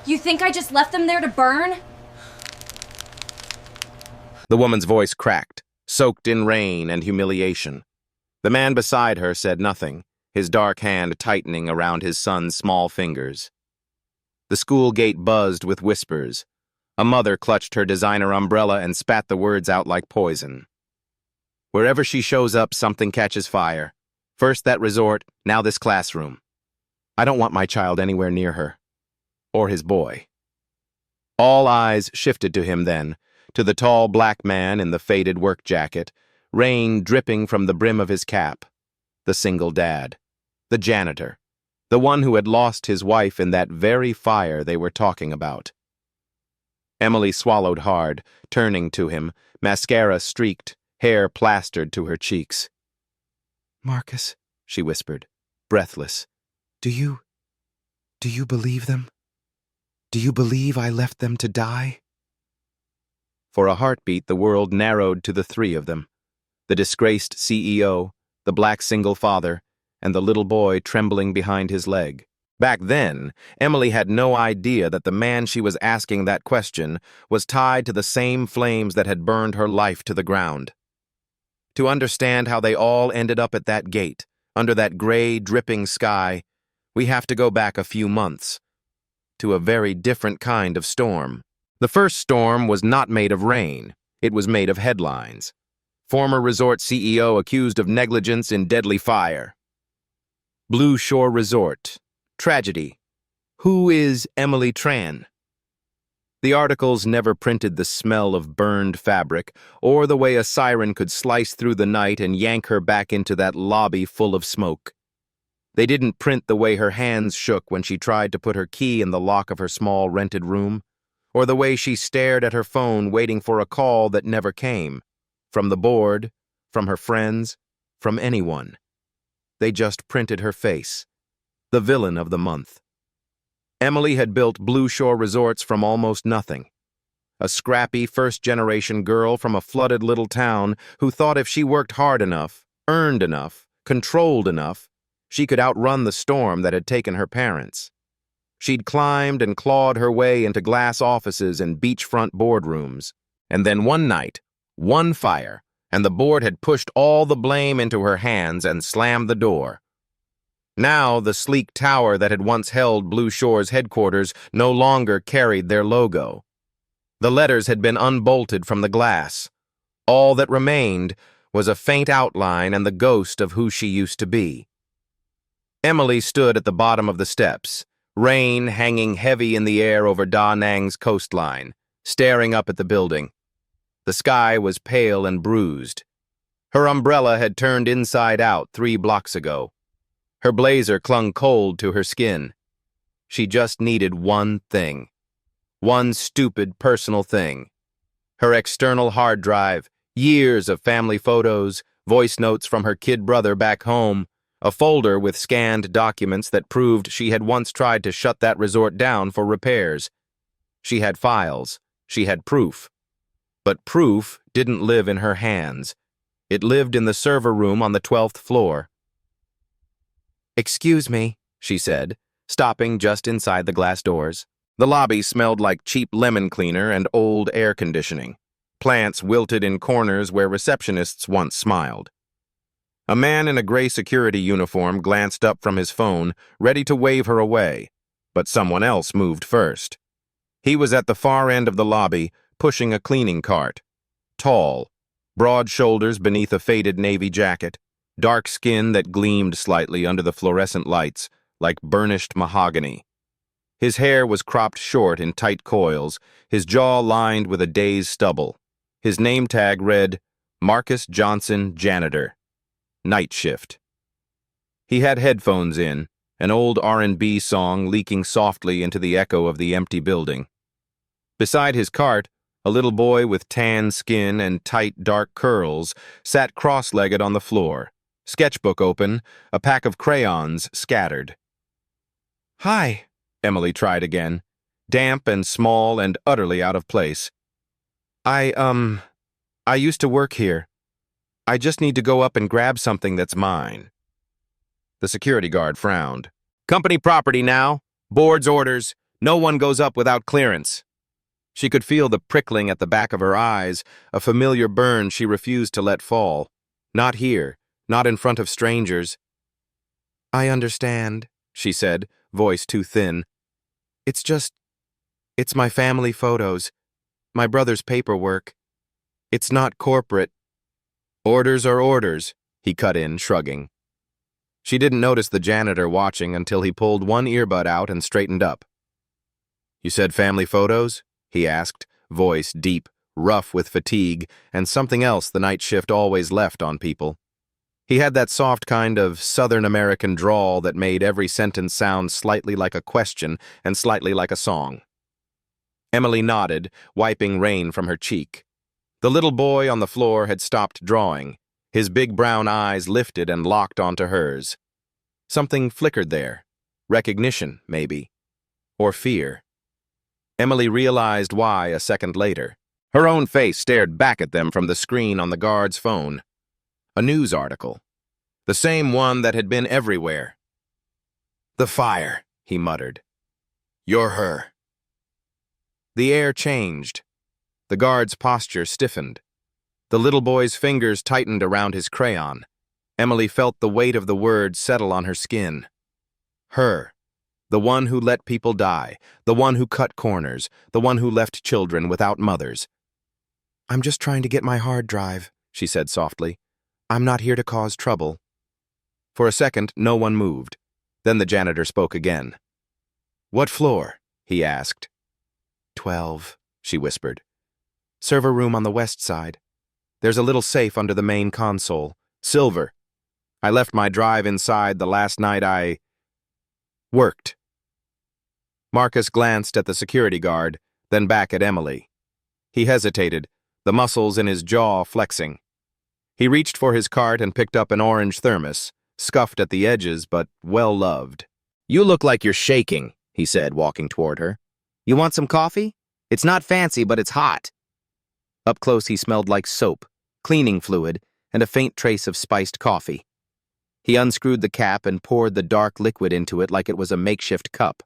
You think I just left them there to burn? The woman's voice cracked, soaked in rain and humiliation. The man beside her said nothing, his dark hand tightening around his son's small fingers. The school gate buzzed with whispers. A mother clutched her designer umbrella and spat the words out like poison. Wherever she shows up, something catches fire. First that resort, now this classroom. I don't want my child anywhere near her. Or his boy. All eyes shifted to him then, to the tall black man in the faded work jacket, rain dripping from the brim of his cap. The single dad. The janitor. The one who had lost his wife in that very fire they were talking about. Emily swallowed hard, turning to him, mascara streaked, hair plastered to her cheeks. "Marcus," she whispered, breathless. Do you believe them? Do you believe I left them to die?" For a heartbeat, the world narrowed to the three of them. The disgraced CEO, the black single father, and the little boy trembling behind his leg. Back then, Emily had no idea that the man she was asking that question was tied to the same flames that had burned her life to the ground. To understand how they all ended up at that gate, under that gray, dripping sky, we have to go back a few months, to a very different kind of storm. The first storm was not made of rain. It was made of headlines. Former resort CEO accused of negligence in deadly fire. Blue Shore Resort. Tragedy. Who is Emily Tran? The articles never printed the smell of burned fabric or the way a siren could slice through the night and yank her back into that lobby full of smoke. They didn't print the way her hands shook when she tried to put her key in the lock of her small rented room, or the way she stared at her phone waiting for a call that never came, from the board, from her friends, from anyone. They just printed her face, the villain of the month. Emily had built Blue Shore Resorts from almost nothing. A scrappy first-generation girl from a flooded little town who thought if she worked hard enough, earned enough, controlled enough, she could outrun the storm that had taken her parents. She'd climbed and clawed her way into glass offices and beachfront boardrooms. And then one night, one fire, and the board had pushed all the blame into her hands and slammed the door. Now, the sleek tower that had once held Blue Shore's headquarters no longer carried their logo. The letters had been unbolted from the glass. All that remained was a faint outline and the ghost of who she used to be. Emily stood at the bottom of the steps, rain hanging heavy in the air over Da Nang's coastline, staring up at the building. The sky was pale and bruised. Her umbrella had turned inside out 3 blocks ago. Her blazer clung cold to her skin. She just needed one thing. One stupid personal thing. Her external hard drive, years of family photos, voice notes from her kid brother back home, a folder with scanned documents that proved she had once tried to shut that resort down for repairs. She had files. She had proof. But proof didn't live in her hands. It lived in the server room on the 12th floor. "Excuse me," she said, stopping just inside the glass doors. The lobby smelled like cheap lemon cleaner and old air conditioning. Plants wilted in corners where receptionists once smiled. A man in a gray security uniform glanced up from his phone, ready to wave her away, but someone else moved first. He was at the far end of the lobby, pushing a cleaning cart. Tall, broad shoulders beneath a faded navy jacket, dark skin that gleamed slightly under the fluorescent lights, like burnished mahogany. His hair was cropped short in tight coils, his jaw lined with a day's stubble. His name tag read, Marcus Johnson, Janitor. Night shift. He had headphones in, an old R&B song leaking softly into the echo of the empty building. Beside his cart, a little boy with tan skin and tight, dark curls sat cross-legged on the floor, sketchbook open, a pack of crayons scattered. "Hi," Emily tried again, damp and small and utterly out of place. I used to work here. I just need to go up and grab something that's mine." The security guard frowned. "Company property now. Board's orders. No one goes up without clearance. She could feel the prickling at the back of her eyes, a familiar burn she refused to let fall. Not here, not in front of strangers. I understand, she said, voice too thin. It's my family photos, my brother's paperwork. It's not corporate. Orders are orders, he cut in, shrugging. She didn't notice the janitor watching until he pulled one earbud out and straightened up. You said family photos? He asked, voice deep, rough with fatigue, and something else the night shift always left on people. He had that soft kind of Southern American drawl that made every sentence sound slightly like a question and slightly like a song. Emily nodded, wiping rain from her cheek. The little boy on the floor had stopped drawing. His big brown eyes lifted and locked onto hers. Something flickered there. Recognition, maybe. Or fear. Emily realized why a second later. Her own face stared back at them from the screen on the guard's phone. A news article. The same one that had been everywhere. The fire, he muttered. You're her. The air changed. The guard's posture stiffened. The little boy's fingers tightened around his crayon. Emily felt the weight of the word settle on her skin. Her. The one who let people die, the one who cut corners, the one who left children without mothers. I'm just trying to get my hard drive, she said softly. I'm not here to cause trouble. For a second, no one moved. Then the janitor spoke again. What floor? He asked. 12, she whispered. Server room on the west side. There's a little safe under the main console. Silver. I left my drive inside the last night I worked. Marcus glanced at the security guard, then back at Emily. He hesitated, the muscles in his jaw flexing. He reached for his cart and picked up an orange thermos, scuffed at the edges but well-loved. You look like you're shaking, he said, walking toward her. You want some coffee? It's not fancy, but it's hot. Up close he smelled like soap, cleaning fluid, and a faint trace of spiced coffee. He unscrewed the cap and poured the dark liquid into it like it was a makeshift cup.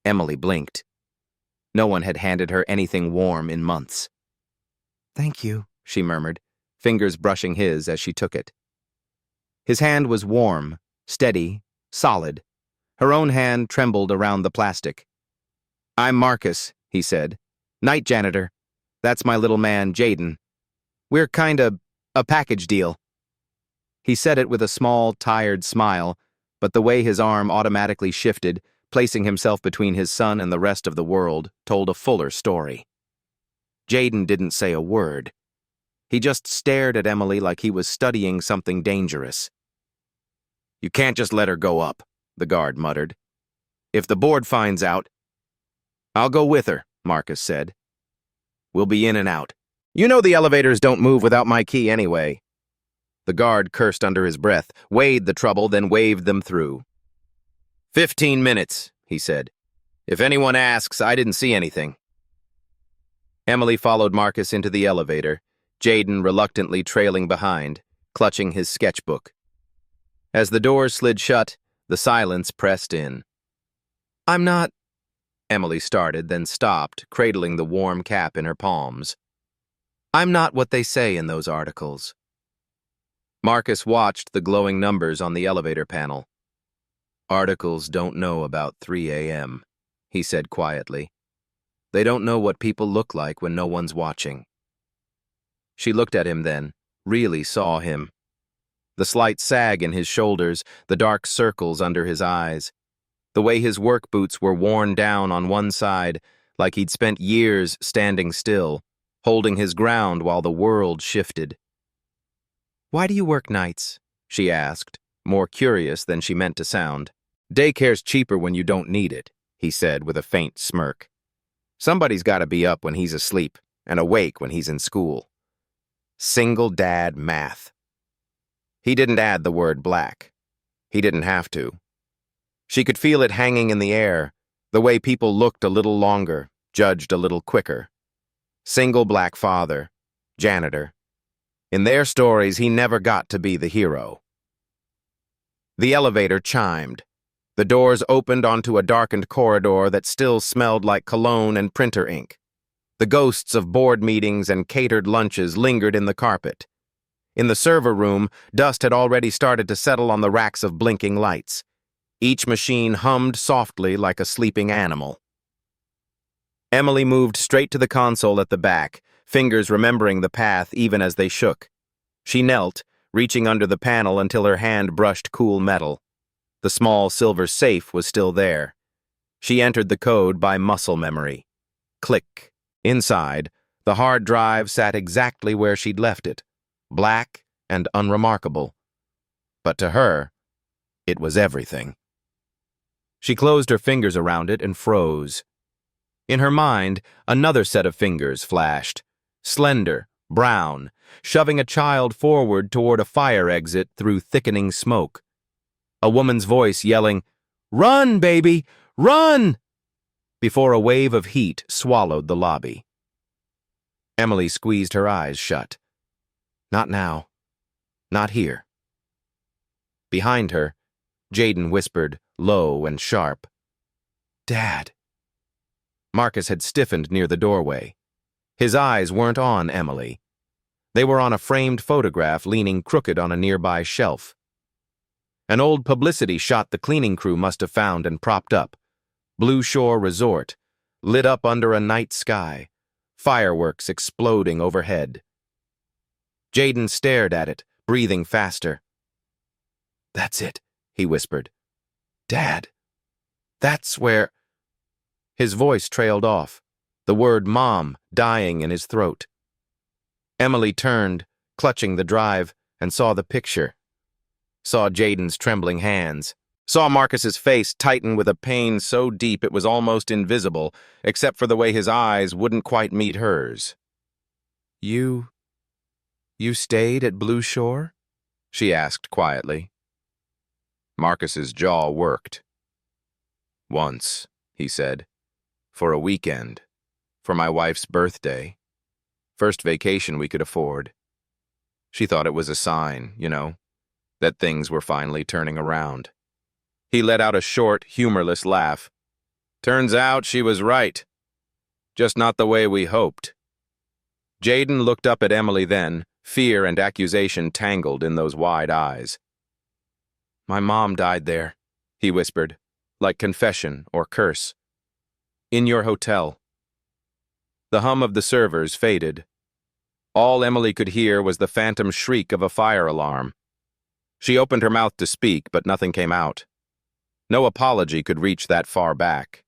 Emily blinked. No one had handed her anything warm in months. Thank you, she murmured, fingers brushing his as she took it. His hand was warm, steady, solid. Her own hand trembled around the plastic. I'm Marcus, he said. Night janitor. That's my little man, Jaden. We're kinda a package deal. He said it with a small, tired smile, but the way his arm automatically shifted, placing himself between his son and the rest of the world, told a fuller story. Jaden didn't say a word. He just stared at Emily like he was studying something dangerous. You can't just let her go up, the guard muttered. If the board finds out... I'll go with her, Marcus said. We'll be in and out. You know the elevators don't move without my key anyway. The guard cursed under his breath, weighed the trouble, then waved them through. 15 minutes, he said. If anyone asks, I didn't see anything. Emily followed Marcus into the elevator, Jaden reluctantly trailing behind, clutching his sketchbook. As the doors slid shut, the silence pressed in. I'm not... Emily started, then stopped, cradling the warm cap in her palms. I'm not what they say in those articles. Marcus watched the glowing numbers on the elevator panel. Articles don't know about 3 a.m., he said quietly. They don't know what people look like when no one's watching. She looked at him then, really saw him. The slight sag in his shoulders, the dark circles under his eyes. The way his work boots were worn down on one side, like he'd spent years standing still, holding his ground while the world shifted. Why do you work nights? She asked, more curious than she meant to sound. Daycare's cheaper when you don't need it, he said with a faint smirk. Somebody's got to be up when he's asleep and awake when he's in school. Single dad math. He didn't add the word black. He didn't have to. She could feel it hanging in the air, the way people looked a little longer, judged a little quicker. Single black father, janitor. In their stories, he never got to be the hero. The elevator chimed. The doors opened onto a darkened corridor that still smelled like cologne and printer ink. The ghosts of board meetings and catered lunches lingered in the carpet. In the server room, dust had already started to settle on the racks of blinking lights. Each machine hummed softly like a sleeping animal. Emily moved straight to the console at the back, fingers remembering the path even as they shook. She knelt, reaching under the panel until her hand brushed cool metal. The small silver safe was still there. She entered the code by muscle memory. Click. Inside, the hard drive sat exactly where she'd left it, black and unremarkable. But to her, it was everything. She closed her fingers around it and froze. In her mind, another set of fingers flashed, slender, brown, shoving a child forward toward a fire exit through thickening smoke. A woman's voice yelling, "Run, baby, run!" before a wave of heat swallowed the lobby. Emily squeezed her eyes shut. Not now. Not here. Behind her, Jaden whispered, low and sharp, "Dad." Marcus had stiffened near the doorway. His eyes weren't on Emily. They were on a framed photograph leaning crooked on a nearby shelf. An old publicity shot the cleaning crew must have found and propped up. Blue Shore Resort, lit up under a night sky, fireworks exploding overhead. Jaden stared at it, breathing faster. "That's it," he whispered. "Dad, that's where—" His voice trailed off, the word "Mom" dying in his throat. Emily turned, clutching the drive, and saw the picture. Saw Jaden's trembling hands. Saw Marcus's face tighten with a pain so deep it was almost invisible, except for the way his eyes wouldn't quite meet hers. You stayed at Blue Shore?" she asked quietly. Marcus's jaw worked. "Once," he said. "For a weekend. For my wife's birthday. First vacation we could afford. She thought it was a sign, that things were finally turning around." He let out a short, humorless laugh. "Turns out she was right. Just not the way we hoped." Jaden looked up at Emily then, fear and accusation tangled in those wide eyes. "My mom died there," he whispered, like confession or curse. "In your hotel." The hum of the servers faded. All Emily could hear was the phantom shriek of a fire alarm. She opened her mouth to speak, but nothing came out. No apology could reach that far back.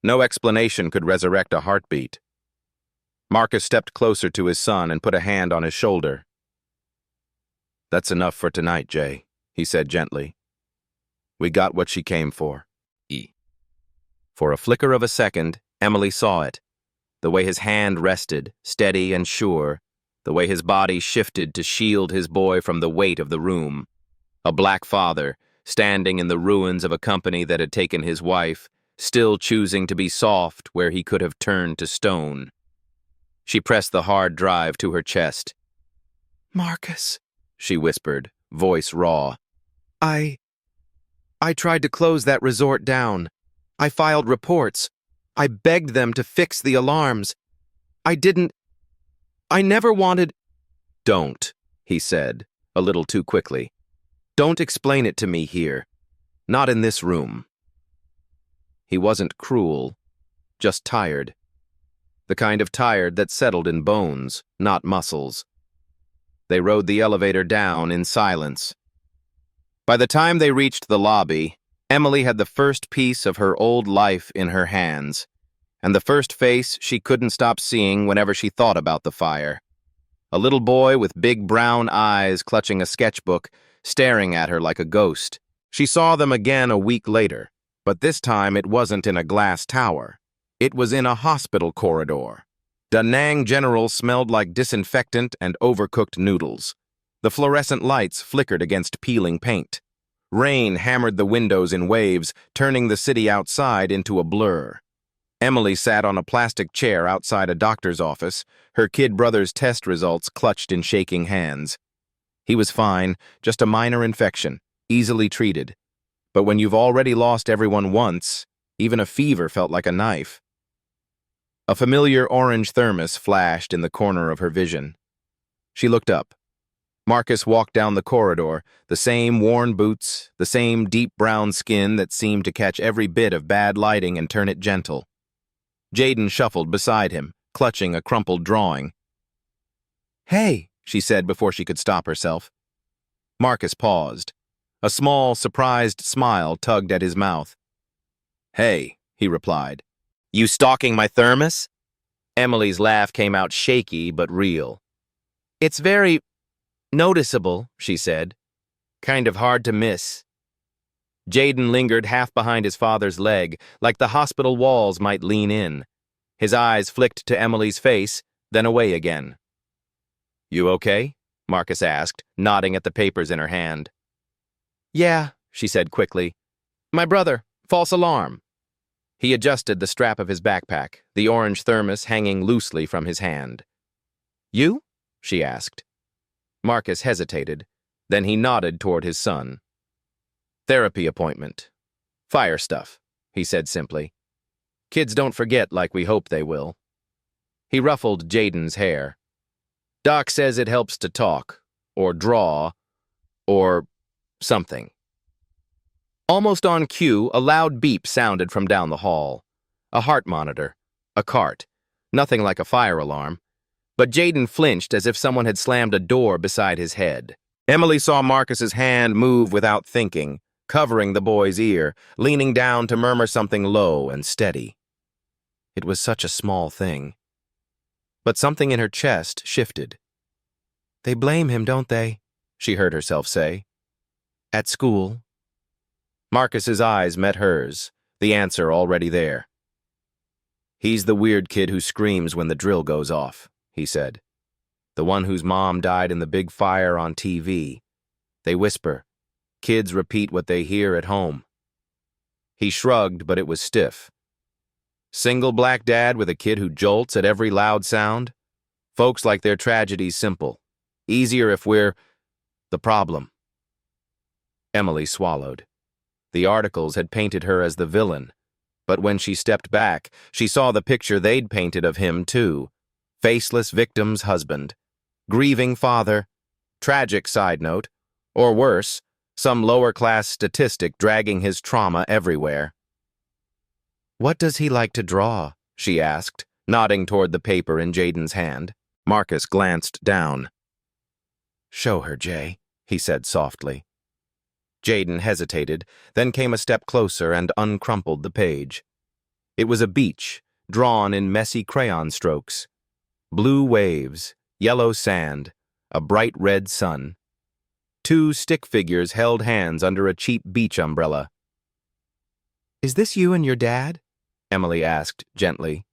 No explanation could resurrect a heartbeat. Marcus stepped closer to his son and put a hand on his shoulder. "That's enough for tonight, Jay," he said gently. "We got what she came for." For a flicker of a second, Emily saw it. The way his hand rested, steady and sure, the way his body shifted to shield his boy from the weight of the room. A black father, standing in the ruins of a company that had taken his wife, still choosing to be soft where he could have turned to stone. She pressed the hard drive to her chest. "Marcus," she whispered, voice raw. I tried to close that resort down. I filed reports. I begged them to fix the alarms. I never wanted—" "Don't," he said, a little too quickly. "Don't explain it to me here. Not in this room." He wasn't cruel, just tired. The kind of tired that settled in bones, not muscles. They rode the elevator down in silence. By the time they reached the lobby, Emily had the first piece of her old life in her hands, and the first face she couldn't stop seeing whenever she thought about the fire. A little boy with big brown eyes clutching a sketchbook, staring at her like a ghost. She saw them again a week later, but this time it wasn't in a glass tower. It was in a hospital corridor. Da Nang General smelled like disinfectant and overcooked noodles. The fluorescent lights flickered against peeling paint. Rain hammered the windows in waves, turning the city outside into a blur. Emily sat on a plastic chair outside a doctor's office, her kid brother's test results clutched in shaking hands. He was fine, just a minor infection, easily treated. But when you've already lost everyone once, even a fever felt like a knife. A familiar orange thermos flashed in the corner of her vision. She looked up. Marcus walked down the corridor, the same worn boots, the same deep brown skin that seemed to catch every bit of bad lighting and turn it gentle. Jaden shuffled beside him, clutching a crumpled drawing. "Hey," she said before she could stop herself. Marcus paused. A small, surprised smile tugged at his mouth. "Hey," he replied. "You stalking my thermos?" Emily's laugh came out shaky but real. "It's very noticeable," she said. "Kind of hard to miss." Jaden lingered half behind his father's leg, like the hospital walls might lean in. His eyes flicked to Emily's face, then away again. "You okay?" Marcus asked, nodding at the papers in her hand. "Yeah," she said quickly. "My brother, false alarm." He adjusted the strap of his backpack, the orange thermos hanging loosely from his hand. "You?" she asked. Marcus hesitated, then he nodded toward his son. "Therapy appointment. Fire stuff," he said simply. "Kids don't forget like we hope they will." He ruffled Jaden's hair. "Doc says it helps to talk, or draw, or something." Almost on cue, a loud beep sounded from down the hall. A heart monitor. A cart. Nothing like a fire alarm. But Jaden flinched as if someone had slammed a door beside his head. Emily saw Marcus's hand move without thinking, covering the boy's ear, leaning down to murmur something low and steady. It was such a small thing. But something in her chest shifted. "They blame him, don't they?" she heard herself say. "At school." Marcus's eyes met hers, the answer already there. "He's the weird kid who screams when the drill goes off," he said. "The one whose mom died in the big fire on TV. They whisper. Kids repeat what they hear at home." He shrugged, but it was stiff. "Single black dad with a kid who jolts at every loud sound? Folks like their tragedies simple. Easier if we're the problem." Emily swallowed. The articles had painted her as the villain, but when she stepped back, she saw the picture they'd painted of him, too. Faceless victim's husband. Grieving father. Tragic side note. Or worse, some lower-class statistic dragging his trauma everywhere. "What does he like to draw?" she asked, nodding toward the paper in Jaden's hand. Marcus glanced down. "Show her, Jay," he said softly. Jaden hesitated, then came a step closer and uncrumpled the page. It was a beach, drawn in messy crayon strokes. Blue waves, yellow sand, a bright red sun. Two stick figures held hands under a cheap beach umbrella. "Is this you and your dad?" Emily asked gently.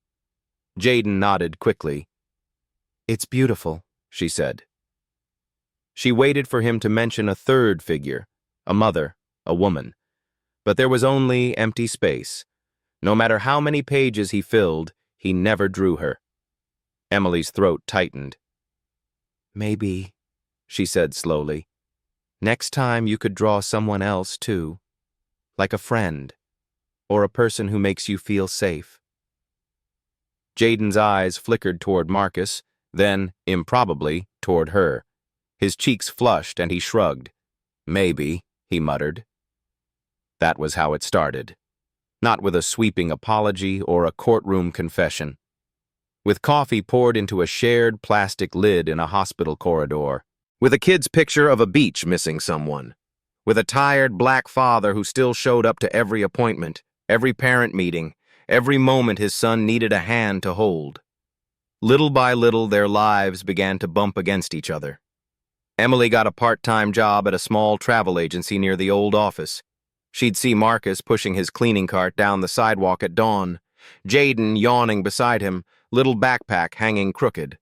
Jaden nodded quickly. "It's beautiful," she said. She waited for him to mention a third figure. A mother, a woman. But there was only empty space. No matter how many pages he filled, he never drew her. Emily's throat tightened. "Maybe," she said slowly, "next time you could draw someone else, too. Like a friend, or a person who makes you feel safe." Jaden's eyes flickered toward Marcus, then, improbably, toward her. His cheeks flushed and he shrugged. "Maybe," he muttered. That was how it started. Not with a sweeping apology or a courtroom confession. With coffee poured into a shared plastic lid in a hospital corridor. With a kid's picture of a beach missing someone. With a tired black father who still showed up to every appointment, every parent meeting, every moment his son needed a hand to hold. Little by little, their lives began to bump against each other. Emily got a part-time job at a small travel agency near the old office. She'd see Marcus pushing his cleaning cart down the sidewalk at dawn, Jaden yawning beside him, little backpack hanging crooked.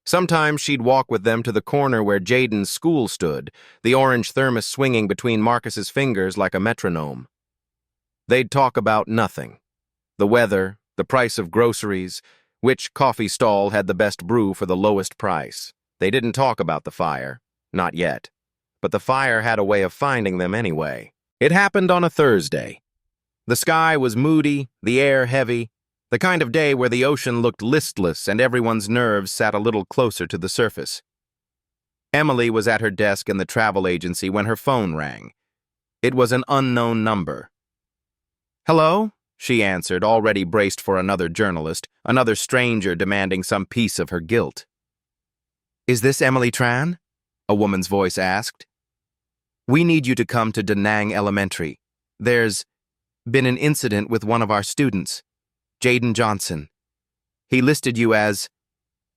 Sometimes she'd walk with them to the corner where Jaden's school stood, the orange thermos swinging between Marcus's fingers like a metronome. They'd talk about nothing. The weather, the price of groceries, which coffee stall had the best brew for the lowest price. They didn't talk about the fire, not yet. But the fire had a way of finding them anyway. It happened on a Thursday. The sky was moody, the air heavy, the kind of day where the ocean looked listless and everyone's nerves sat a little closer to the surface. Emily was at her desk in the travel agency when her phone rang. It was an unknown number. "Hello?" she answered, already braced for another journalist, another stranger demanding some piece of her guilt. "Is this Emily Tran?" a woman's voice asked. "We need you to come to Da Nang Elementary. There's been an incident with one of our students, Jaden Johnson. He listed you as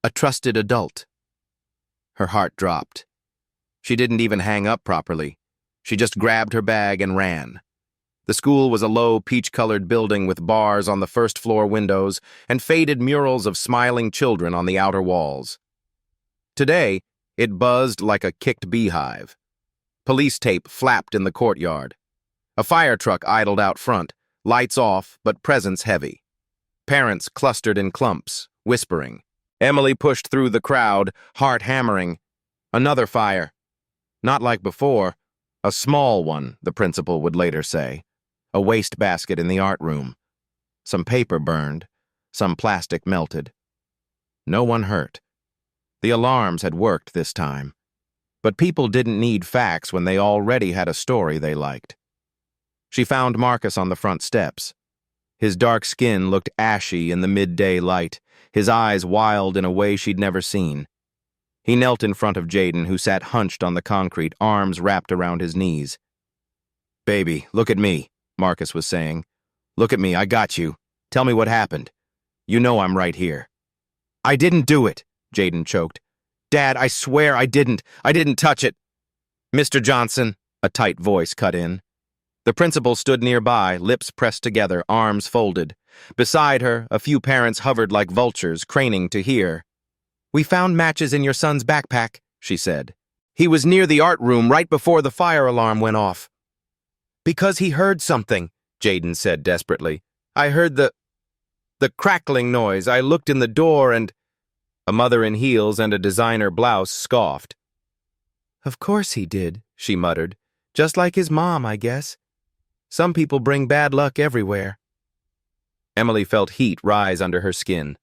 a trusted adult." Her heart dropped. She didn't even hang up properly. She just grabbed her bag and ran. The school was a low, peach-colored building with bars on the first-floor windows and faded murals of smiling children on the outer walls. Today, it buzzed like a kicked beehive. Police tape flapped in the courtyard. A fire truck idled out front, lights off, but presence heavy. Parents clustered in clumps, whispering. Emily pushed through the crowd, heart hammering. Another fire. Not like before. A small one, the principal would later say. A wastebasket in the art room. Some paper burned. Some plastic melted. No one hurt. The alarms had worked this time. But people didn't need facts when they already had a story they liked. She found Marcus on the front steps. His dark skin looked ashy in the midday light, his eyes wild in a way she'd never seen. He knelt in front of Jaden, who sat hunched on the concrete, arms wrapped around his knees. "Baby, look at me," Marcus was saying. "Look at me, I got you. Tell me what happened. You know I'm right here." "I didn't do it," Jaden choked. "Dad, I swear I didn't. I didn't touch it." "Mr. Johnson," a tight voice cut in. The principal stood nearby, lips pressed together, arms folded. Beside her, a few parents hovered like vultures, craning to hear. "We found matches in your son's backpack," she said. "He was near the art room right before the fire alarm went off." "Because he heard something," Jaden said desperately. "I heard the crackling noise. I looked in the door and—" A mother in heels and a designer blouse scoffed. "Of course he did," she muttered. "Just like his mom, I guess. Some people bring bad luck everywhere." Emily felt heat rise under her skin.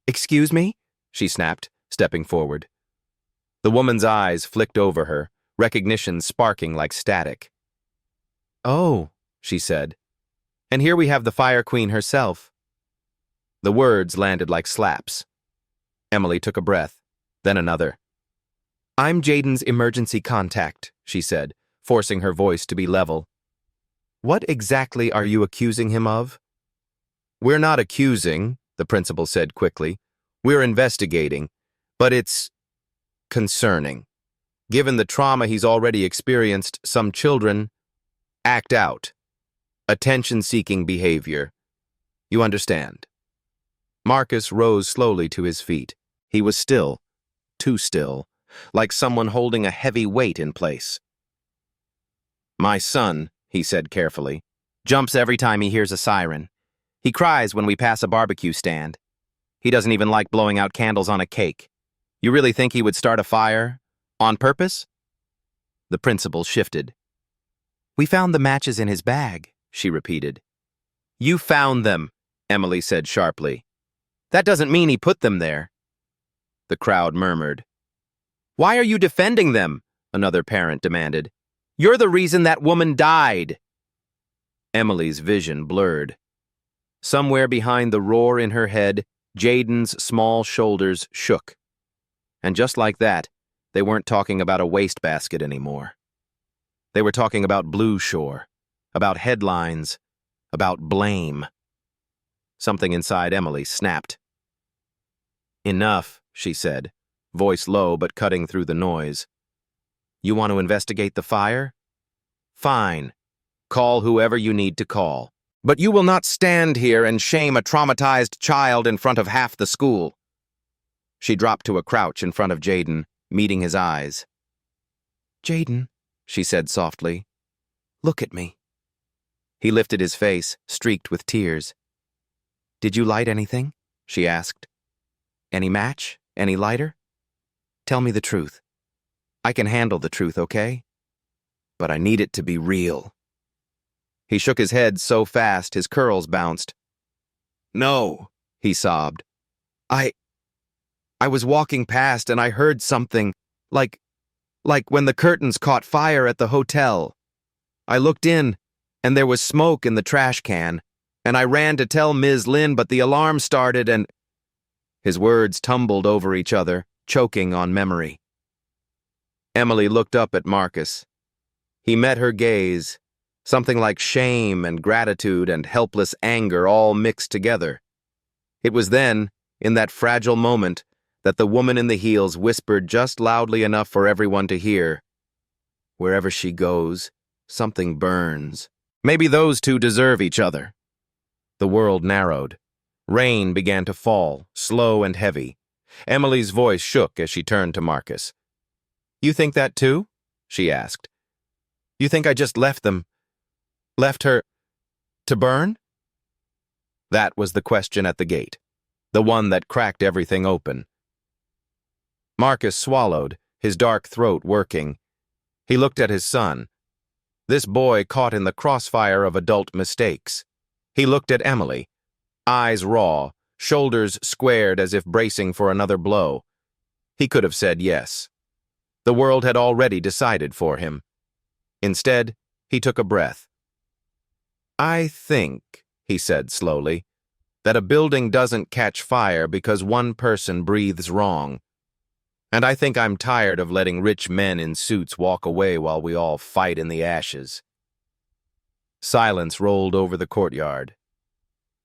"Excuse me?" she snapped, stepping forward. The woman's eyes flicked over her, recognition sparking like static. "Oh," she said. "And here we have the Fire Queen herself." The words landed like slaps. Emily took a breath, then another. "I'm Jaden's emergency contact," she said, forcing her voice to be level. "What exactly are you accusing him of?" "We're not accusing," the principal said quickly. "We're investigating, but it's concerning. Given the trauma he's already experienced, some children act out. Attention-seeking behavior. You understand?" Marcus rose slowly to his feet. He was still, too still, like someone holding a heavy weight in place. "My son," he said carefully, "jumps every time he hears a siren. He cries when we pass a barbecue stand. He doesn't even like blowing out candles on a cake. You really think he would start a fire? On purpose?" The principal shifted. "We found the matches in his bag," she repeated. "You found them," Emily said sharply. "That doesn't mean he put them there." The crowd murmured. "Why are you defending them?" another parent demanded. "You're the reason that woman died." Emily's vision blurred. Somewhere behind the roar in her head, Jaden's small shoulders shook. And just like that, they weren't talking about a wastebasket anymore. They were talking about Blue Shore, about headlines, about blame. Something inside Emily snapped. "Enough," she said, voice low but cutting through the noise. "You want to investigate the fire? Fine. Call whoever you need to call. But you will not stand here and shame a traumatized child in front of half the school." She dropped to a crouch in front of Jaden, meeting his eyes. "Jaden," she said softly, "look at me." He lifted his face, streaked with tears. "Did you light anything?" she asked. "Any match? Any lighter? Tell me the truth. I can handle the truth, okay?" but I need it to be real. He shook his head so fast his curls bounced. No, he sobbed. I was walking past and I heard something, like when the curtains caught fire at the hotel. I looked in, and there was smoke in the trash can, and I ran to tell Ms. Lynn, but the alarm started and... His words tumbled over each other, choking on memory. Emily looked up at Marcus. He met her gaze, something like shame and gratitude and helpless anger all mixed together. It was then, in that fragile moment, that the woman in the heels whispered just loudly enough for everyone to hear. Wherever she goes, something burns. Maybe those two deserve each other. The world narrowed. Rain began to fall, slow and heavy. Emily's voice shook as she turned to Marcus. You think that too? She asked. You think I just left her to burn? That was the question at the gate, the one that cracked everything open. Marcus swallowed, his dark throat working. He looked at his son. This boy caught in the crossfire of adult mistakes. He looked at Emily, eyes raw, shoulders squared as if bracing for another blow. He could have said yes. The world had already decided for him. Instead, he took a breath. I think, he said slowly, that a building doesn't catch fire because one person breathes wrong. And I think I'm tired of letting rich men in suits walk away while we all fight in the ashes. Silence rolled over the courtyard.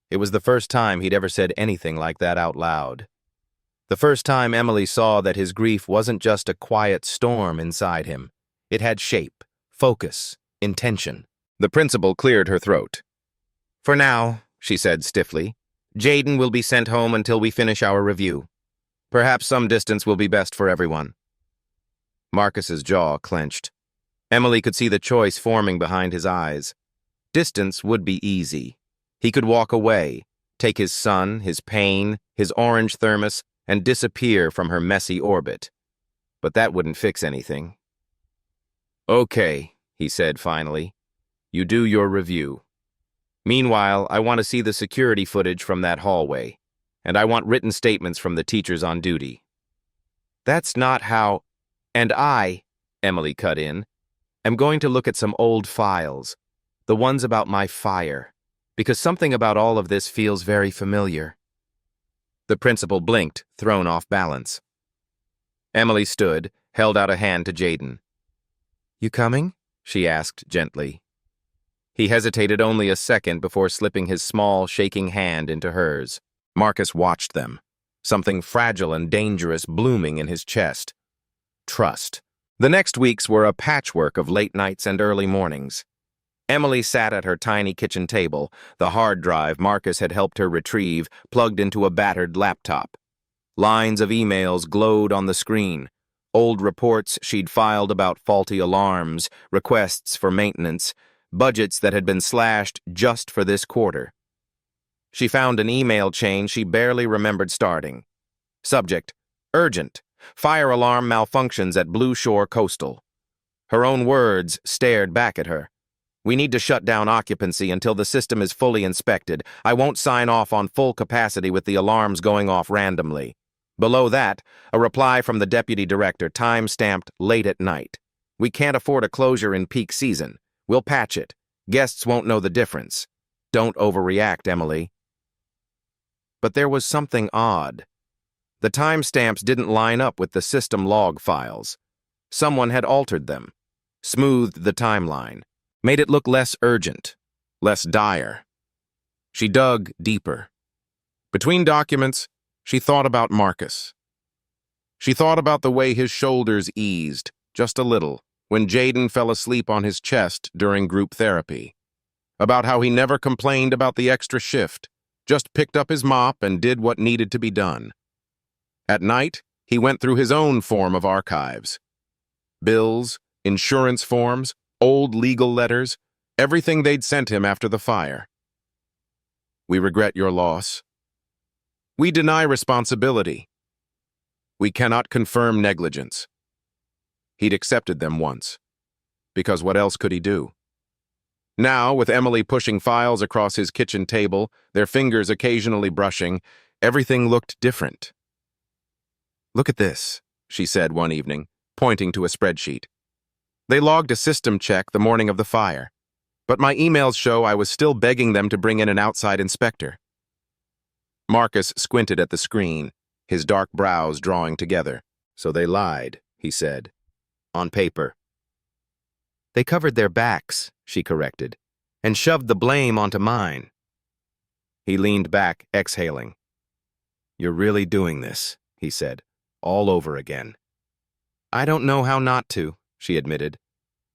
It was the first time he'd ever said anything like that out loud. The first time Emily saw that his grief wasn't just a quiet storm inside him. It had shape, focus, intention. The principal cleared her throat. For now, she said stiffly, Jaden will be sent home until we finish our review. Perhaps some distance will be best for everyone. Marcus's jaw clenched. Emily could see the choice forming behind his eyes. Distance would be easy. He could walk away, take his son, his pain, his orange thermos, and disappear from her messy orbit. But that wouldn't fix anything. Okay, he said finally. You do your review. Meanwhile, I want to see the security footage from that hallway, and I want written statements from the teachers on duty. That's not how... And I, Emily cut in, am going to look at some old files, the ones about my fire, because something about all of this feels very familiar. The principal blinked, thrown off balance. Emily stood, held out a hand to Jaden. You coming? She asked gently. He hesitated only a second before slipping his small, shaking hand into hers. Marcus watched them, something fragile and dangerous blooming in his chest. Trust. The next weeks were a patchwork of late nights and early mornings. Emily sat at her tiny kitchen table, the hard drive Marcus had helped her retrieve plugged into a battered laptop. Lines of emails glowed on the screen, old reports she'd filed about faulty alarms, requests for maintenance, budgets that had been slashed just for this quarter. She found an email chain she barely remembered starting. Subject, urgent, fire alarm malfunctions at Blue Shore Coastal. Her own words stared back at her. We need to shut down occupancy until the system is fully inspected. I won't sign off on full capacity with the alarms going off randomly. Below that, a reply from the deputy director, time-stamped late at night. We can't afford a closure in peak season. We'll patch it. Guests won't know the difference. Don't overreact, Emily. But there was something odd. The timestamps didn't line up with the system log files. Someone had altered them, smoothed the timeline, made it look less urgent, less dire. She dug deeper. Between documents, she thought about Marcus. She thought about the way his shoulders eased, just a little, when Jaden fell asleep on his chest during group therapy. About how he never complained about the extra shift, just picked up his mop and did what needed to be done. At night, he went through his own form of archives. Bills, insurance forms, old legal letters, everything they'd sent him after the fire. We regret your loss. We deny responsibility. We cannot confirm negligence. He'd accepted them once. because what else could he do? Now, with Emily pushing files across his kitchen table, their fingers occasionally brushing, everything looked different. "Look at this," she said one evening, pointing to a spreadsheet. "They logged a system check the morning of the fire, but my emails show I was still begging them to bring in an outside inspector." Marcus squinted at the screen, his dark brows drawing together. "So they lied," he said. "On paper." "They covered their backs," she corrected, "and shoved the blame onto mine." He leaned back, exhaling. "You're really doing this," he said, "all over again." "I don't know how not to," she admitted.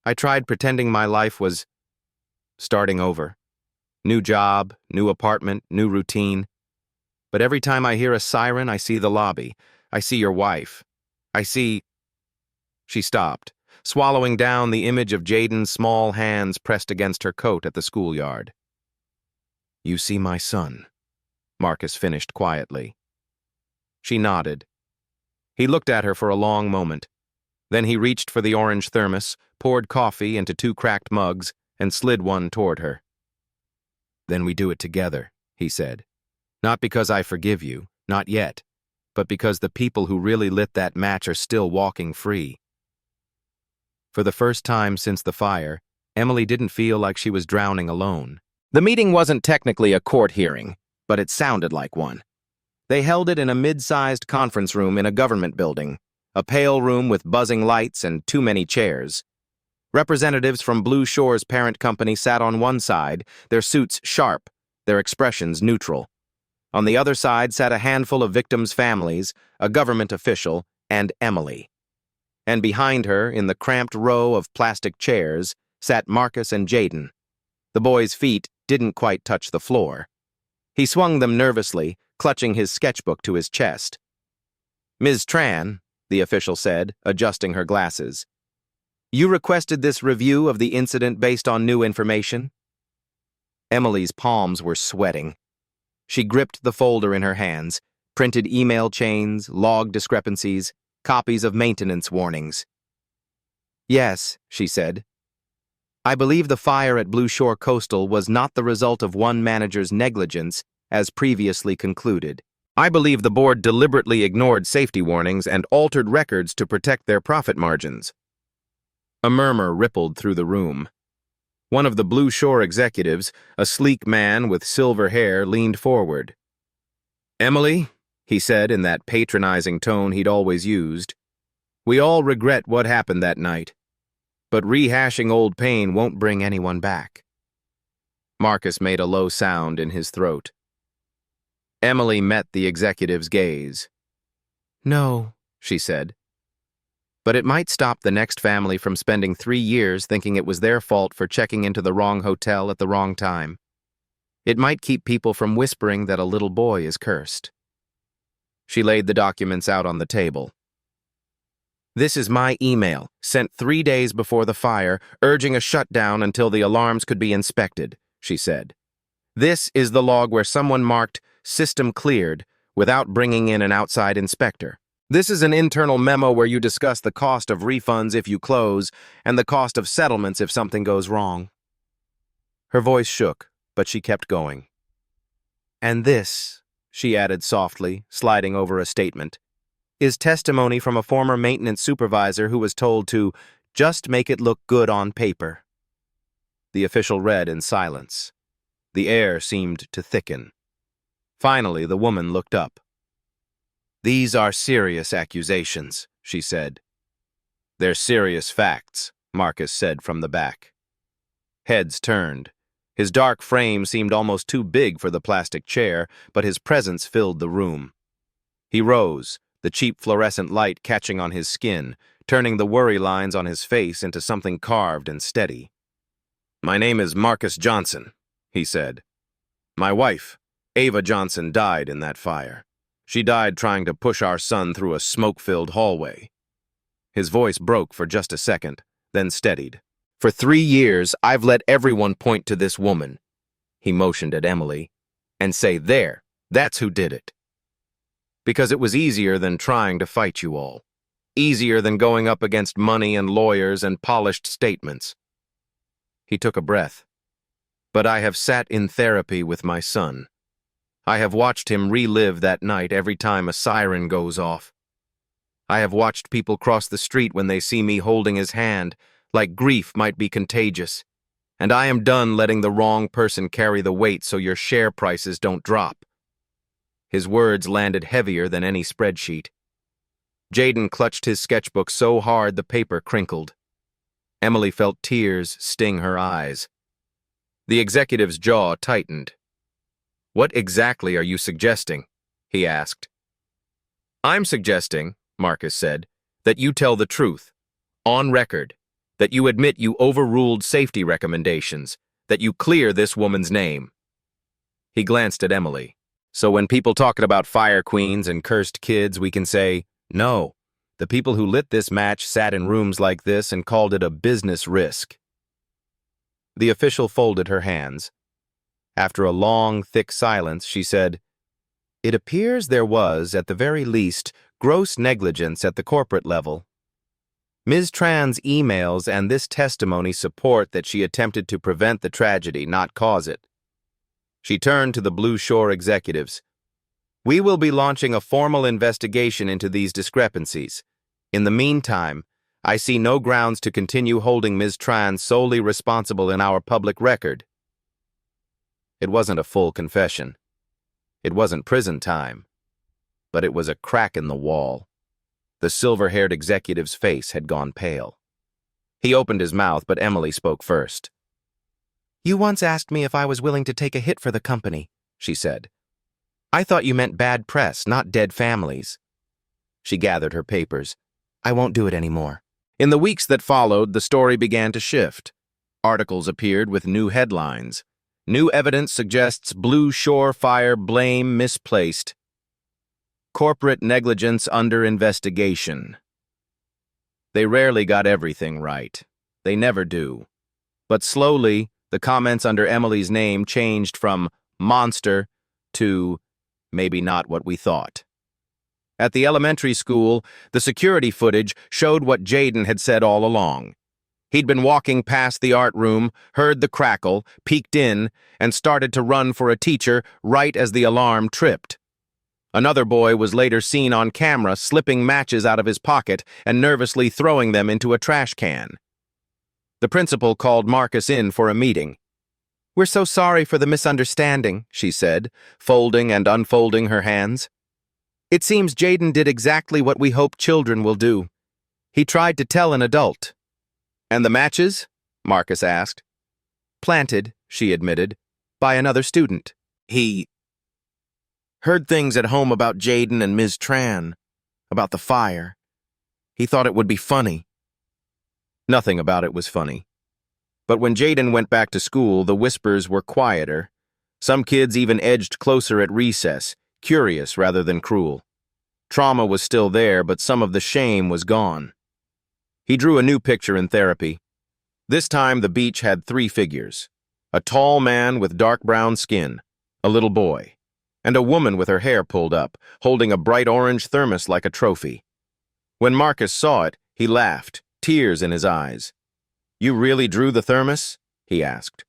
"I tried pretending my life was starting over. New job, new apartment, new routine. But every time I hear a siren, I see the lobby. I see your wife. I see—" She stopped, swallowing down the image of Jaden's small hands pressed against her coat at the schoolyard. "You see my son," Marcus finished quietly. She nodded. He looked at her for a long moment. Then he reached for the orange thermos, poured coffee into 2 cracked mugs, and slid one toward her. "Then we do it together," he said. "Not because I forgive you, not yet, but because the people who really lit that match are still walking free." For the first time since the fire, Emily didn't feel like she was drowning alone. The meeting wasn't technically a court hearing, but it sounded like one. They held it in a mid-sized conference room in a government building, a pale room with buzzing lights and too many chairs. Representatives from Blue Shore's parent company sat on one side, their suits sharp, their expressions neutral. On the other side sat a handful of victims' families, a government official, and Emily. And behind her, in the cramped row of plastic chairs, sat Marcus and Jaden. The boy's feet didn't quite touch the floor. He swung them nervously, clutching his sketchbook to his chest. "Ms. Tran," the official said, adjusting her glasses, "you requested this review of the incident based on new information?" Emily's palms were sweating. She gripped the folder in her hands, printed email chains, log discrepancies, copies of maintenance warnings. "Yes," she said. "I believe the fire at Blue Shore Coastal was not the result of one manager's negligence, as previously concluded. I believe the board deliberately ignored safety warnings and altered records to protect their profit margins." A murmur rippled through the room. One of the Blue Shore executives, a sleek man with silver hair, leaned forward. "Emily," he said in that patronizing tone he'd always used, "we all regret what happened that night, but rehashing old pain won't bring anyone back." Marcus made a low sound in his throat. Emily met the executive's gaze. "No," she said. "But it might stop the next family from spending 3 years thinking it was their fault for checking into the wrong hotel at the wrong time. It might keep people from whispering that a little boy is cursed." She laid the documents out on the table. "This is my email, sent 3 days before the fire, urging a shutdown until the alarms could be inspected," she said. "This is the log where someone marked system cleared without bringing in an outside inspector. This is an internal memo where you discuss the cost of refunds if you close and the cost of settlements if something goes wrong." Her voice shook, but she kept going. "And this," she added softly, sliding over a statement, "is testimony from a former maintenance supervisor who was told to just make it look good on paper." The official read in silence. The air seemed to thicken. Finally, the woman looked up. "These are serious accusations," she said. "They're serious facts," Marcus said from the back. Heads turned. His dark frame seemed almost too big for the plastic chair, but his presence filled the room. He rose, the cheap fluorescent light catching on his skin, turning the worry lines on his face into something carved and steady. "My name is Marcus Johnson," he said. "My wife, Ava Johnson, died in that fire. She died trying to push our son through a smoke-filled hallway." His voice broke for just a second, then steadied. "For 3 years, I've let everyone point to this woman," he motioned at Emily, "and say, there, that's who did it. Because it was easier than trying to fight you all. Easier than going up against money and lawyers and polished statements. He took a breath. But I have sat in therapy with my son. I have watched him relive that night every time a siren goes off. I have watched people cross the street when they see me holding his hand, like grief might be contagious. And I am done letting the wrong person carry the weight so your share prices don't drop. His words landed heavier than any spreadsheet. Jaden clutched his sketchbook so hard the paper crinkled. Emily felt tears sting her eyes. The executive's jaw tightened. "What exactly are you suggesting?" he asked. "I'm suggesting," Marcus said, "that you tell the truth, on record, that you admit you overruled safety recommendations, that you clear this woman's name." He glanced at Emily. "So when people talk about fire queens and cursed kids, we can say, no, the people who lit this match sat in rooms like this and called it a business risk." The official folded her hands. After a long, thick silence, she said, "It appears there was, at the very least, gross negligence at the corporate level. Ms. Tran's emails and this testimony support that she attempted to prevent the tragedy, not cause it." She turned to the Blue Shore executives. "We will be launching a formal investigation into these discrepancies. In the meantime, I see no grounds to continue holding Ms. Tran solely responsible in our public record." It wasn't a full confession. It wasn't prison time. But it was a crack in the wall. The silver-haired executive's face had gone pale. He opened his mouth, but Emily spoke first. "You once asked me if I was willing to take a hit for the company," she said. "I thought you meant bad press, not dead families." She gathered her papers. "I won't do it anymore." In the weeks that followed, the story began to shift. Articles appeared with new headlines. "New evidence suggests Blue Shore fire blame misplaced. Corporate negligence under investigation." They rarely got everything right. They never do. But slowly, the comments under Emily's name changed from monster to maybe not what we thought. At the elementary school, the security footage showed what Jaden had said all along. He'd been walking past the art room, heard the crackle, peeked in, and started to run for a teacher right as the alarm tripped. Another boy was later seen on camera slipping matches out of his pocket and nervously throwing them into a trash can. The principal called Marcus in for a meeting. "We're so sorry for the misunderstanding," she said, folding and unfolding her hands. "It seems Jaden did exactly what we hope children will do. He tried to tell an adult." "And the matches?" Marcus asked. "Planted," she admitted, "by another student. He heard things at home about Jaden and Ms. Tran, about the fire. He thought it would be funny." Nothing about it was funny. But when Jaden went back to school, the whispers were quieter. Some kids even edged closer at recess, curious rather than cruel. Trauma was still there, but some of the shame was gone. He drew a new picture in therapy. This time the beach had 3 figures: a tall man with dark brown skin, a little boy, and a woman with her hair pulled up, holding a bright orange thermos like a trophy. When Marcus saw it, he laughed, tears in his eyes. "You really drew the thermos?" he asked.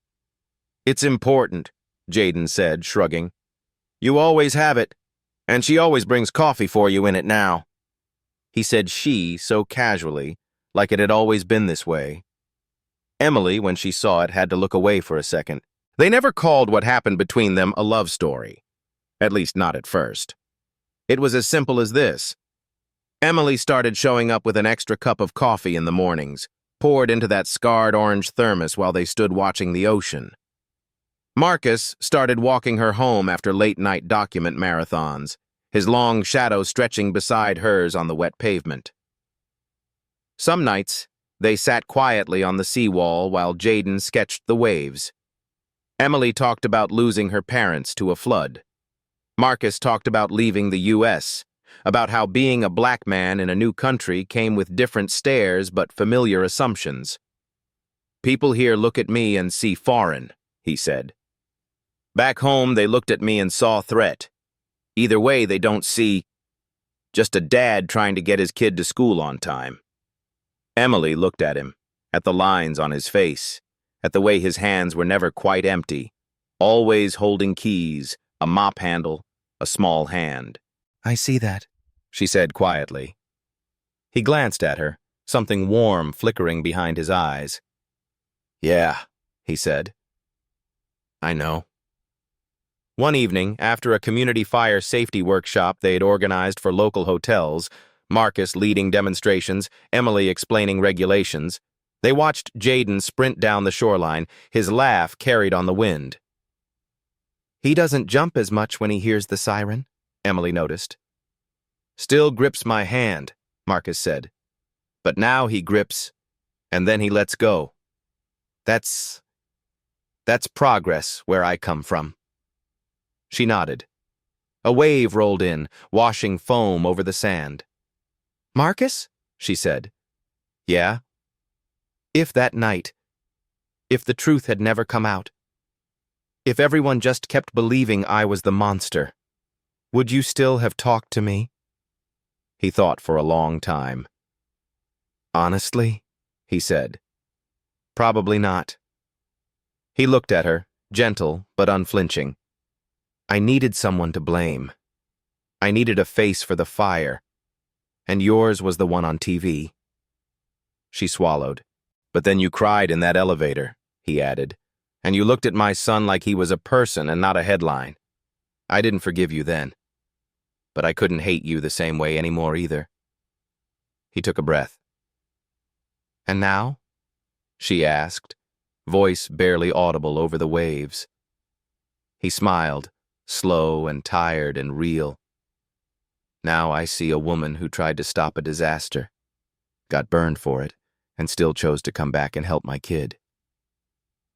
"It's important," Jaden said, shrugging. "You always have it, and she always brings coffee for you in it now." He said "she" so casually, like it had always been this way. Emily, when she saw it, had to look away for a second. They never called what happened between them a love story. At least not at first. It was as simple as this. Emily started showing up with an extra cup of coffee in the mornings, poured into that scarred orange thermos while they stood watching the ocean. Marcus started walking her home after late-night document marathons, his long shadow stretching beside hers on the wet pavement. Some nights, they sat quietly on the seawall while Jaden sketched the waves. Emily talked about losing her parents to a flood. Marcus talked about leaving the U.S., about how being a black man in a new country came with different stares but familiar assumptions. "People here look at me and see foreign," he said. "Back home, they looked at me and saw threat. Either way, they don't see..." Just a dad trying to get his kid to school on time. Emily looked at him, at the lines on his face, at the way his hands were never quite empty, always holding keys, a mop handle, a small hand. I see that, She said quietly. He glanced at her, something warm flickering behind his eyes. Yeah, he said. I know. One evening, after a community fire safety workshop they had organized for local hotels, Marcus leading demonstrations, Emily explaining regulations, they watched Jaden sprint down the shoreline, his laugh carried on the wind. He doesn't jump as much when he hears the siren, Emily noticed. Still grips my hand, Marcus said. But now he grips, and then he lets go. That's progress where I come from. She nodded. A wave rolled in, washing foam over the sand. Marcus? She said. Yeah? If that night, if the truth had never come out, if everyone just kept believing I was the monster, would you still have talked to me? He thought for a long time. Honestly, he said. Probably not. He looked at her, gentle but unflinching. I needed someone to blame. I needed a face for the fire, and yours was the one on TV. She swallowed. But then you cried in that elevator, he added, and you looked at my son like he was a person and not a headline. I didn't forgive you then, but I couldn't hate you the same way anymore either. He took a breath. And now? She asked, voice barely audible over the waves. He smiled, slow and tired and real. Now I see a woman who tried to stop a disaster, got burned for it, and still chose to come back and help my kid.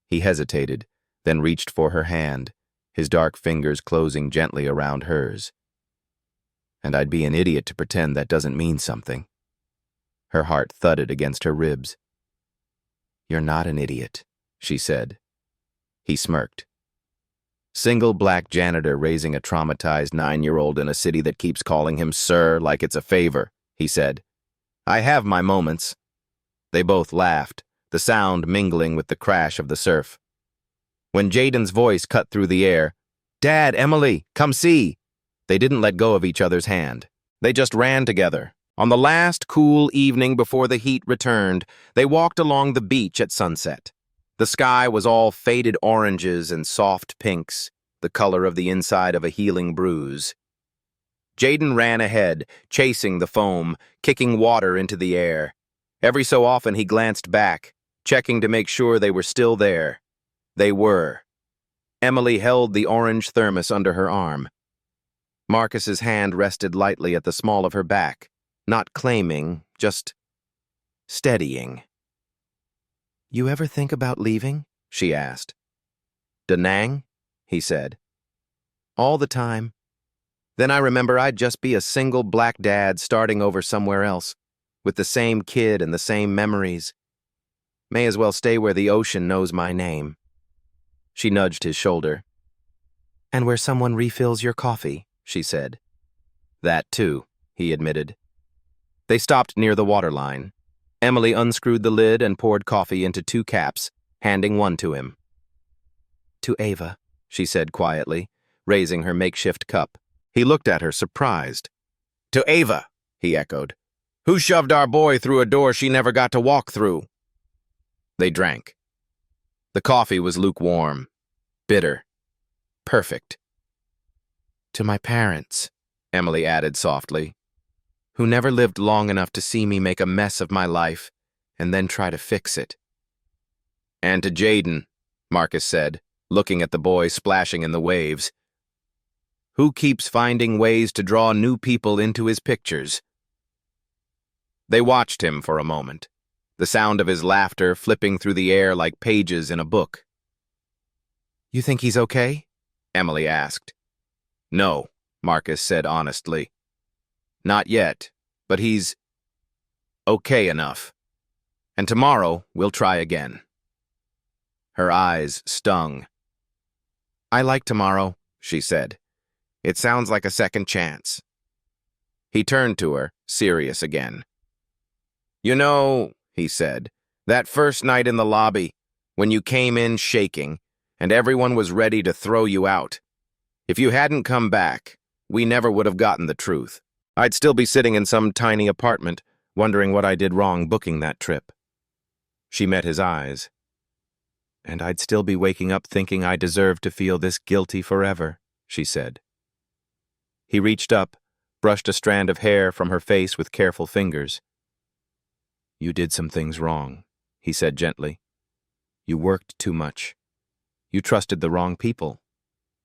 He hesitated, then reached for her hand, his dark fingers closing gently around hers. And I'd be an idiot to pretend that doesn't mean something. Her heart thudded against her ribs. You're not an idiot, she said. He smirked. Single black janitor raising a traumatized 9-year-old in a city that keeps calling him sir like it's a favor, he said. I have my moments. They both laughed, the sound mingling with the crash of the surf. When Jaden's voice cut through the air, Dad, Emily, come see! They didn't let go of each other's hand. They just ran together. On the last cool evening before the heat returned, they walked along the beach at sunset. The sky was all faded oranges and soft pinks, the color of the inside of a healing bruise. Jaden ran ahead, chasing the foam, kicking water into the air. Every so often he glanced back, checking to make sure they were still there. They were. Emily held the orange thermos under her arm. Marcus's hand rested lightly at the small of her back, not claiming, just steadying. You ever think about leaving? She asked. Da Nang? He said. All the time. Then I remember I'd just be a single black dad starting over somewhere else, with the same kid and the same memories. May as well stay where the ocean knows my name. She nudged his shoulder. And where someone refills your coffee, she said. That too, he admitted. They stopped near the waterline. Emily unscrewed the lid and poured coffee into 2 caps, handing one to him. To Ava, she said quietly, raising her makeshift cup. He looked at her, surprised. To Ava, he echoed. Who shoved our boy through a door she never got to walk through? They drank. The coffee was lukewarm, bitter, perfect. To my parents, Emily added softly, who never lived long enough to see me make a mess of my life and then try to fix it. And to Jaden, Marcus said, looking at the boy splashing in the waves. Who keeps finding ways to draw new people into his pictures? They watched him for a moment, the sound of his laughter flipping through the air like pages in a book. You think he's okay? Emily asked. No, Marcus said honestly. Not yet, but he's okay enough. And tomorrow we'll try again. Her eyes stung. I like tomorrow, she said. It sounds like a second chance. He turned to her, serious again. "You know," he said, "that first night in the lobby, when you came in shaking, and everyone was ready to throw you out. If you hadn't come back, we never would have gotten the truth. I'd still be sitting in some tiny apartment, wondering what I did wrong booking that trip." She met his eyes. "And I'd still be waking up thinking I deserved to feel this guilty forever," she said. He reached up, brushed a strand of hair from her face with careful fingers. "You did some things wrong," he said gently. "You worked too much. You trusted the wrong people.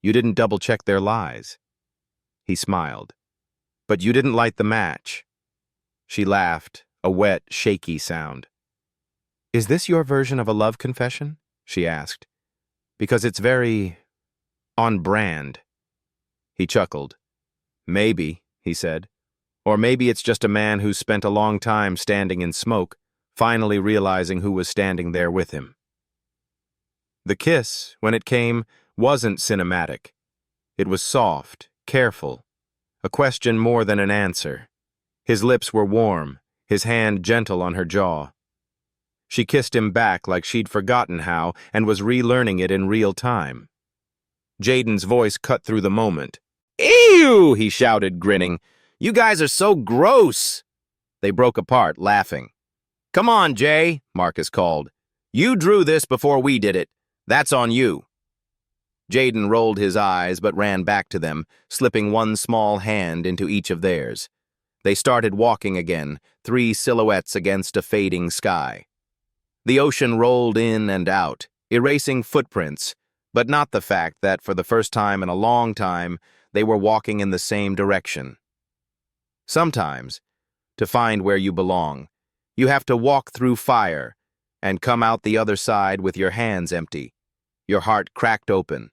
You didn't double-check their lies." He smiled. "But you didn't light the match." She laughed, a wet, shaky sound. "Is this your version of a love confession?" she asked. "Because it's very on brand." He chuckled. "Maybe," he said. "Or maybe it's just a man who's spent a long time standing in smoke, finally realizing who was standing there with him." The kiss, when it came, wasn't cinematic. It was soft, careful, a question more than an answer. His lips were warm, his hand gentle on her jaw. She kissed him back like she'd forgotten how and was relearning it in real time. Jaden's voice cut through the moment. "Ew!" he shouted, grinning. "You guys are so gross!" They broke apart, laughing. "Come on, Jay," Marcus called. "You drew this before we did it. That's on you." Jaden rolled his eyes but ran back to them, slipping one small hand into each of theirs. They started walking again, three silhouettes against a fading sky. The ocean rolled in and out, erasing footprints, but not the fact that for the first time in a long time, they were walking in the same direction. Sometimes, to find where you belong, you have to walk through fire and come out the other side with your hands empty, your heart cracked open,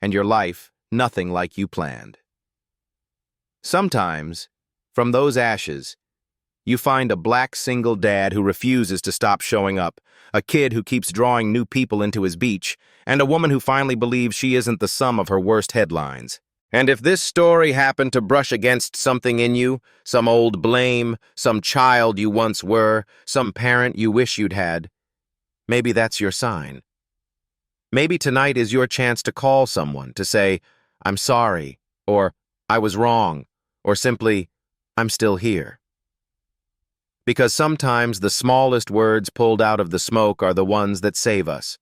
and your life nothing like you planned. Sometimes, from those ashes, you find a black single dad who refuses to stop showing up, a kid who keeps drawing new people into his beach, and a woman who finally believes she isn't the sum of her worst headlines. And if this story happened to brush against something in you, some old blame, some child you once were, some parent you wish you'd had, maybe that's your sign. Maybe tonight is your chance to call someone, to say, "I'm sorry," or "I was wrong," or simply, "I'm still here." Because sometimes the smallest words pulled out of the smoke are the ones that save us.